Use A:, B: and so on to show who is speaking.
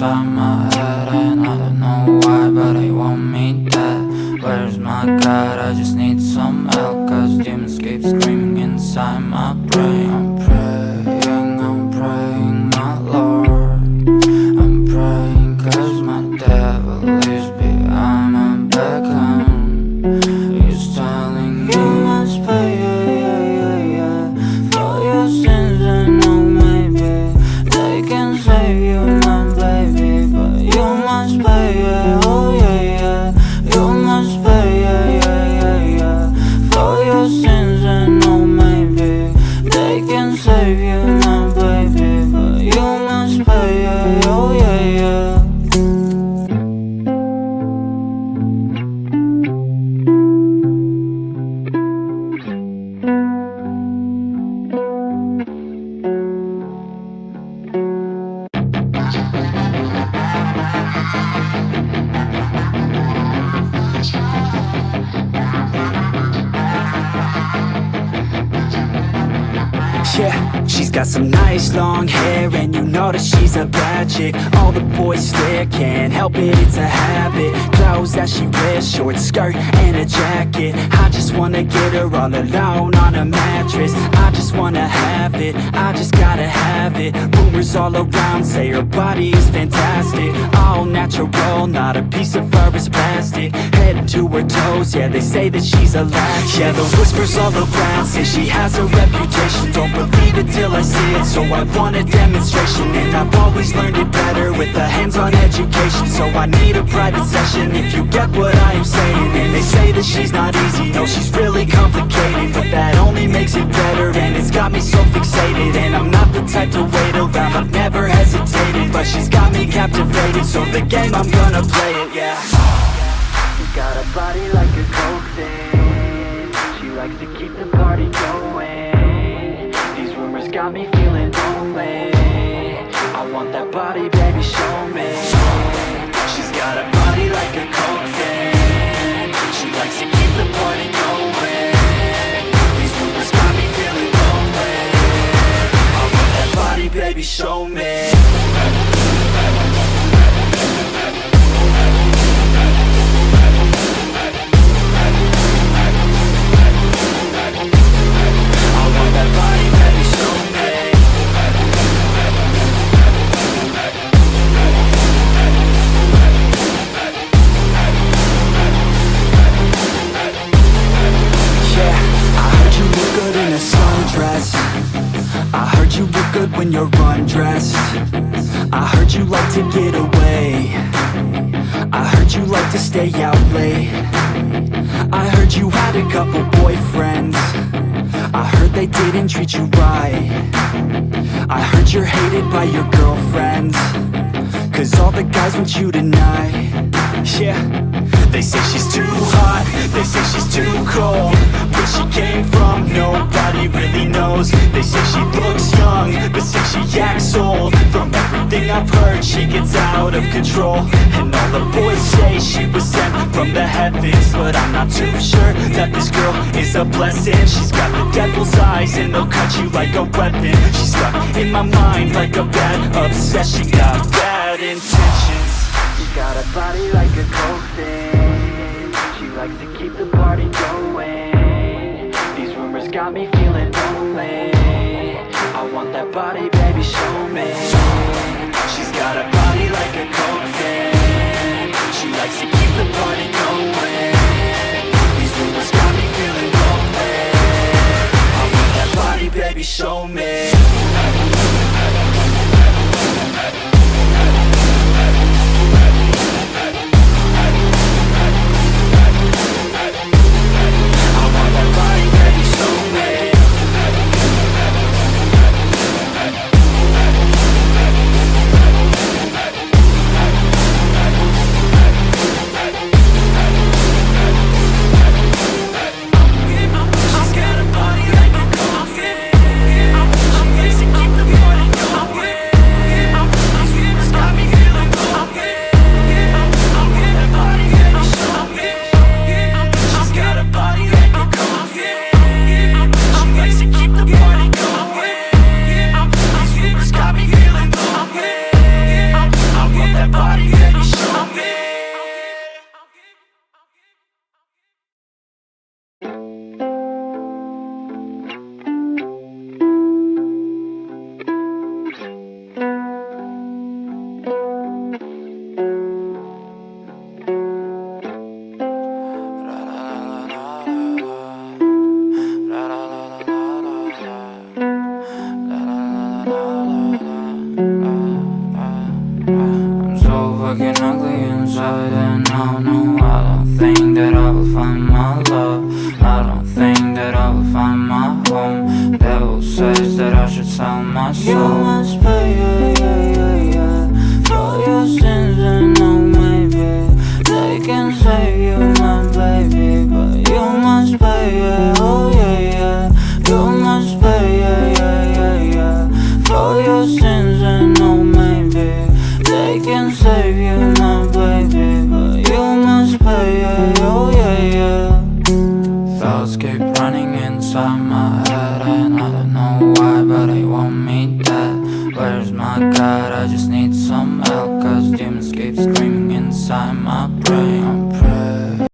A: inside my head, and I don't know why, but I want me dead. Where's my God? I just need some help, cause demons keep screaming inside my brain. I'm praying, my Lord. I'm praying cause my devil is behind my back home. He's telling you must pay, for your sins. And no, maybe they can save you, my baby, but you must pay, oh yeah, you must pay, for your sins. And no, maybe they can save you, my baby, but you must pay, oh yeah.
B: Yeah, she's got some nice long hair, and you know that she's a bad chick. All the boys stare, can't help it, it's a habit. Clothes that she wears, short skirt and a jacket. I just wanna get her all alone on a mattress. I just wanna have it, I just gotta have it. Rumors all around say her body is fantastic. All natural, not a piece of fur is plastic. Head to her toes, yeah, they say that she's a latch. Yeah, the whispers all around say she has a reputation. Don't believe it till I see it, so I want a demonstration. And I've always learned it better with a hands-on education. So I need a private session if you get what I am saying. And they say that she's not easy, no, she's really complicated, but that only makes it better, and it's got me so fixated. And I'm not the type to wait around, I've never hesitated, but she's got me captivated, so the game, I'm gonna play it, yeah.
C: She's got a body like a coke thing, she likes to keep the party going. These rumors got me feeling lonely, I want that body, baby, show me. She's got a body like a coke thing, she likes to keep the party going. These rumors got me feeling lonely, I want that body, baby, show me.
B: I heard you look good when you're undressed. I heard you like to get away. I heard you like to stay out late. I heard you had a couple boyfriends. I heard they didn't treat you right. I heard you're hated by your girlfriends, cause all the guys want you tonight. Yeah, they say she's too hot, they say she's too cold. Where she came from, nobody really knows. They say she looks young, but say she acts old. From everything I've heard, she gets out of control. And all the boys say she was sent from the heavens, but I'm not too sure that this girl is a blessing. She's got the devil's eyes, and they'll cut you like a weapon. She's stuck in my mind like a bad obsession. Got bad intentions.
C: She's got a body like a coke thing, she likes to keep the party going. These rumors got me feeling lonely, I want that body, baby, show me. She's got a body like a coke thing, she likes to keep the party going. These rumors got me feeling lonely, I want that body, baby, show me.
A: looking ugly inside. And no, I don't think that I will find my love. I don't think that I will find my home. Devil says that I should sell my soul.